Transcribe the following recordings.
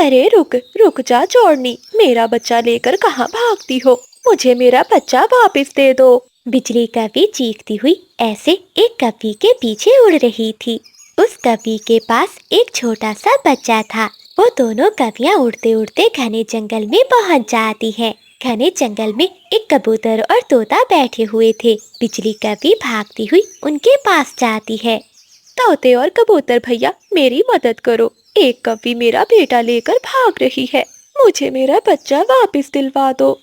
ارے رک رک جا چورنی، میرا بچہ لے کر کہاں بھاگتی ہو؟ مجھے میرا بچہ واپس دے دو۔ بجلی کبھی چیختی ہوئی ایسے ایک کبھی کے پیچھے اڑ رہی تھی۔ اس کبھی کے پاس ایک چھوٹا سا بچہ تھا۔ وہ دونوں کبیاں اڑتے اڑتے گھنے جنگل میں پہنچ جاتی ہے۔ گھنے جنگل میں ایک کبوتر اور طوطا بیٹھے ہوئے تھے۔ بجلی کبھی بھاگتی ہوئی ان کے پاس جاتی ہے۔ طوطے اور کبوتر بھیا، میری مدد کرو، ایک کبھی میرا بیٹا لے کر بھاگ رہی ہے، مجھے میرا بچہ واپس دلوا دو۔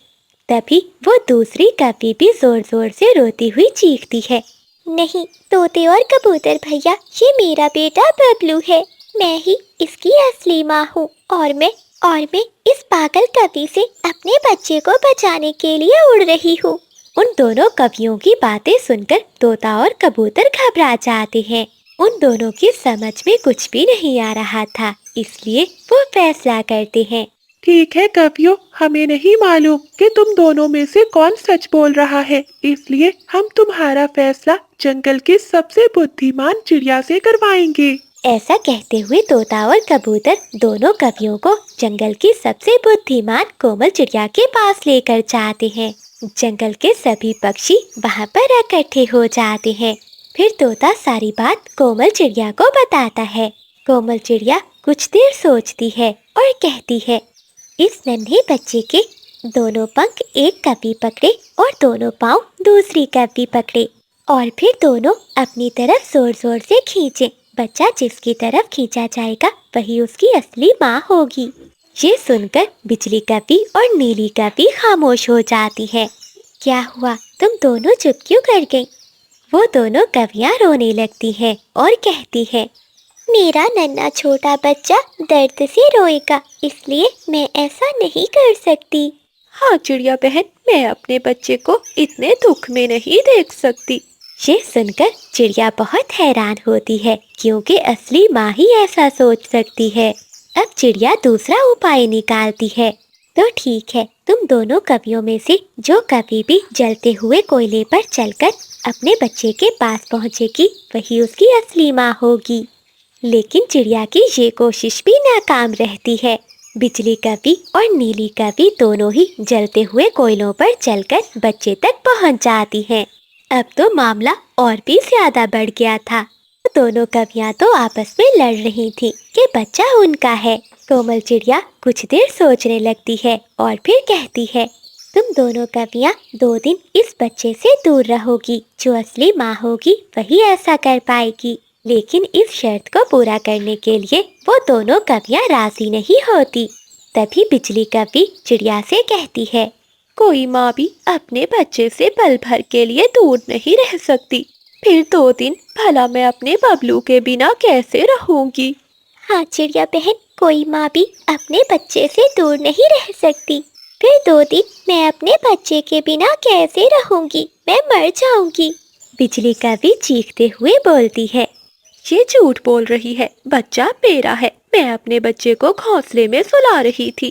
تبھی وہ دوسری کبھی بھی زور زور سے روتی ہوئی چیختی ہے، نہیں طوطے اور کبوتر بھیا، یہ میرا بیٹا ببلو ہے، میں ہی اس کی اصلی ماں ہوں، اور میں اس پاگل کبھی سے اپنے بچے کو بچانے کے لیے اڑ رہی ہوں۔ ان دونوں کبیوں کی باتیں سن کر طوطا اور کبوتر گھبرا جاتے ہیں۔ ان دونوں کی سمجھ میں کچھ بھی نہیں آ رہا تھا، اس لیے وہ فیصلہ کرتے ہیں، ٹھیک ہے کبیوں، ہمیں نہیں معلوم کہ تم دونوں میں سے کون سچ بول رہا ہے، اس لیے ہم تمہارا فیصلہ جنگل کی سب سے بدھیمان چڑیا سے کروائیں گے۔ ایسا کہتے ہوئے طوطا اور کبوتر دونوں کبیوں کو جنگل کی سب سے بدھیمان کومل چڑیا کے پاس لے کر جاتے ہیں۔ جنگل کے سبھی پکشی وہاں پر اکٹھے ہو جاتے ہیں۔ پھر طوطا ساری بات کومل چڑیا کو بتاتا ہے۔ کومل چڑیا کچھ دیر سوچتی ہے اور کہتی ہے، اس ننھے بچے کے دونوں پنکھ ایک کبھی پکڑے اور دونوں پاؤں دوسری کبھی پکڑے، اور پھر دونوں اپنی طرف زور زور سے کھینچے، بچہ جس کی طرف کھینچا جائے گا وہی اس کی اصلی ماں ہوگی۔ یہ سن کر بجلی کبھی اور نیلی کبھی خاموش ہو جاتی ہے۔ کیا ہوا، تم دونوں چپ کیوں کر گئی؟ وہ دونوں کبیاں رونے لگتی ہیں اور کہتی ہے، میرا ننھا چھوٹا بچہ درد سے روئے گا، اس لیے میں ایسا نہیں کر سکتی۔ ہاں چڑیا بہن، میں اپنے بچے کو اتنے دکھ میں نہیں دیکھ سکتی۔ یہ سن کر چڑیا بہت حیران ہوتی ہے، کیونکہ اصلی ماں ہی ایسا سوچ سکتی ہے۔ اب چڑیا دوسرا اپائے نکالتی ہے، تو ٹھیک ہے، تم دونوں کبیوں میں سے جو کبھی بھی جلتے ہوئے کوئلے پر چل کر اپنے بچے کے پاس پہنچے گی وہی اس کی اصلی ماں ہوگی۔ لیکن چڑیا کی یہ کوشش بھی ناکام رہتی ہے۔ بجلی کبھی اور نیلی کبھی دونوں ہی جلتے ہوئے کوئلوں پر چل کر بچے تک پہنچ جاتی ہیں۔ اب تو معاملہ اور بھی زیادہ بڑھ گیا تھا۔ دونوں کبیاں تو آپس میں لڑ رہی تھی کہ بچہ ان کا ہے۔ کومل چڑیا کچھ دیر سوچنے لگتی ہے اور پھر کہتی ہے، تم دونوں کبیاں 2 دن اس بچے سے دور رہو گی، جو اصلی ماں ہوگی وہی ایسا کر پائے گی۔ لیکن اس شرط کو پورا کرنے کے لیے وہ دونوں کبیاں راضی نہیں ہوتی۔ تبھی بجلی کبھی چڑیا سے کہتی ہے، کوئی ماں بھی اپنے بچے سے پل بھر کے لیے دور نہیں رہ سکتی، پھر 2 دن بھلا میں اپنے ببلو کے بنا کیسے رہوں گی؟ ہاں چڑیا بہن، کوئی ماں بھی اپنے بچے سے دور نہیں رہ سکتی، پھر 2 دن میں اپنے بچے کے بنا کیسے رہوں گی؟ میں مر جاؤں گی۔ بجلی کبھی چیختے ہوئے بولتی ہے، یہ جھوٹ بول رہی ہے، بچہ میرا ہے، میں اپنے بچے کو گھونسلے میں سلا رہی تھی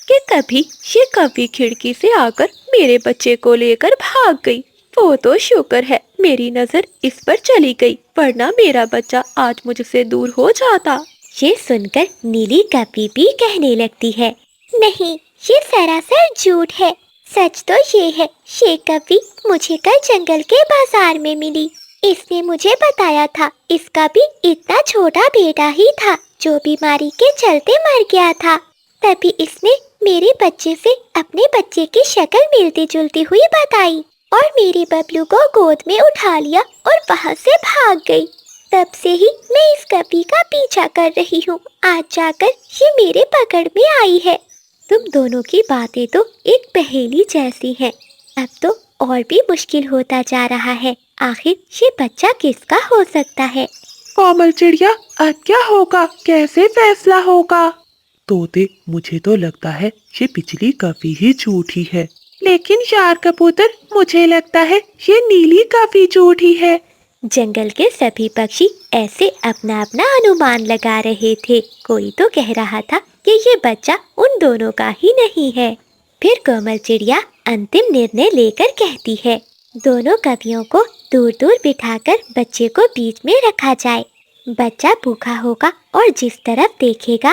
کہ تبھی یہ کبھی کھڑکی سے آ کر میرے بچے کو لے کر بھاگ گئی۔ وہ تو شکر ہے میری نظر اس پر چلی گئی، ورنہ میرا بچہ آج مجھ سے دور ہو جاتا۔ یہ سن کر نیلی کبھی بھی کہنے لگتی ہے، نہیں، یہ سراسر جھوٹ ہے، سچ تو یہ ہے، یہ کبھی مجھے کل جنگل کے بازار میں ملی، اس نے مجھے بتایا تھا اس کا بھی اتنا چھوٹا بیٹا ہی تھا جو بیماری کے چلتے مر گیا تھا، تبھی اس نے میرے بچے سے اپنے بچے کی شکل ملتی جلتی ہوئی بتائی اور میرے ببلو کو گود میں اٹھا لیا اور وہاں سے بھاگ گئی۔ تب سے ہی میں اس کبھی کا پیچھا کر رہی ہوں، آج جا کر یہ میرے پکڑ میں آئی ہے۔ تم دونوں کی باتیں تو ایک پہیلی جیسی ہیں، اب تو اور بھی مشکل ہوتا جا رہا ہے، آخر یہ بچہ کس کا ہو سکتا ہے؟ کومل چڑیا، اب کیا ہوگا، کیسے فیصلہ ہوگا؟ طوطے، مجھے تو لگتا ہے یہ بجلی کبھی ہی جھوٹی ہے، لیکن یار کبوتر، مجھے لگتا ہے یہ نیلی کبھی جھوٹی ہے۔ جنگل کے سبھی پکشی ایسے اپنا اپنا انومان لگا رہے تھے، کوئی تو کہہ رہا تھا کہ یہ بچہ ان دونوں کا ہی نہیں ہے۔ پھر کومل چڑیا انتم نرنے لے کر کہتی ہے، دونوں کبیوں کو دور دور بٹھا کر بچے کو بیچ میں رکھا جائے، بچہ بھوکا ہوگا اور جس طرف دیکھے گا